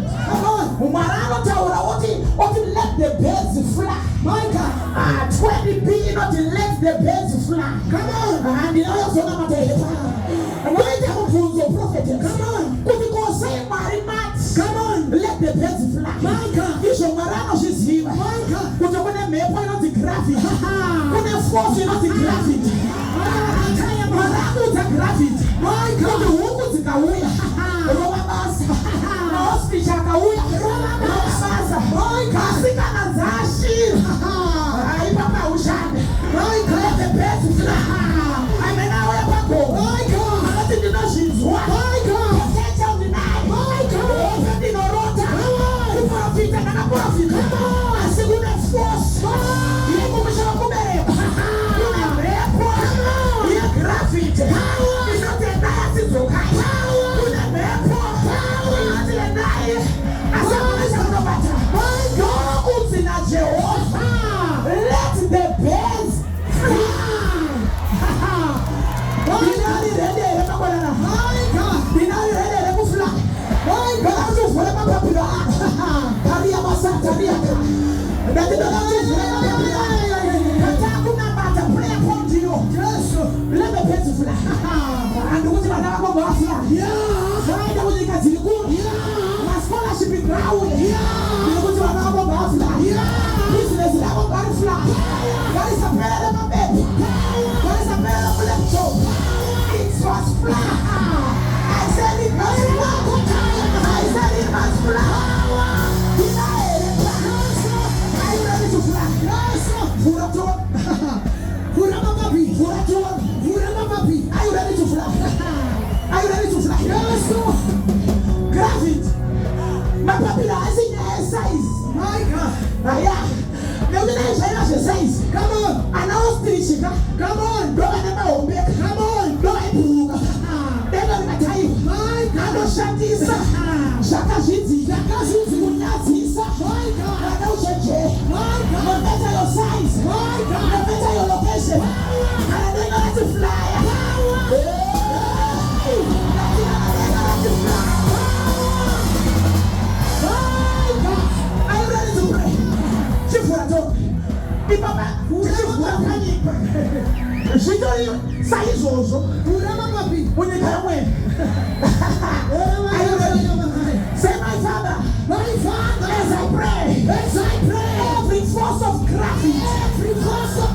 Come on. Umarano taura oti let the birds fly. My God. 20 billion not let the birds fly. Come on. And the other son of a and when they have the prophet, come on. Could you go say Marimat? Come on. Let the birds fly. My God. You show Marano she's here. My God. Could you want to make one of the graphic? Could you force you not the graphic? Marano the graphic. My God. You walk with the Kawaya. Romabas. Speech Akawaya. Romabas. My God. Sikanazashi. I Papa Ushan. My God. Let the birds fly. I mean, now I have go. My God. Nothing to know she's what. My God. Potential denied. My God. Open the Norota. Come on. You profit and a profit. Come on. I say, we have force. You have commission of Kubere. You have airport. You have graphic. It's not a diet. It's okay. You have airport. It's not a diet. I said, what is your matter? My God. Who's in a Jehovah? Let the birds fly. Binari ready, let me go down. My God, Binari ready, let me fly. My God, I'm just forever popular. Taria masa, taria. That is not just forever popular. Kataku na bata, play upon you. Yes, let me pay to fly. And the ones that are going to fly. Yeah. Why the ones that can see good? Yeah. My scholarship is ground. Yeah. The ones that are going to fly. Yeah. Business is going to fly. What is a better than my baby? What is a better than my show? It must fly. I said it must fly. I said it must fly. Are you ready to fly? Yes. Furaton. Furamapapi. Furaton. Furamapapi. Are you ready to fly? Are you ready to fly? Yes. Grab it. My popular is in your size. My God. Yeah. Come on. Announce this. Come on. Come on. Don't They're not going to tell you. My God. Shatisa. Shakashiti. Shakashiti. My God. I know Shache. My God. No matter your size. My God. No matter your location. And they're going to fly. Are you ready to pray? Papa, who is she told you, size also. When you can win. Say, my Father, as I pray, every force of gravity, every force of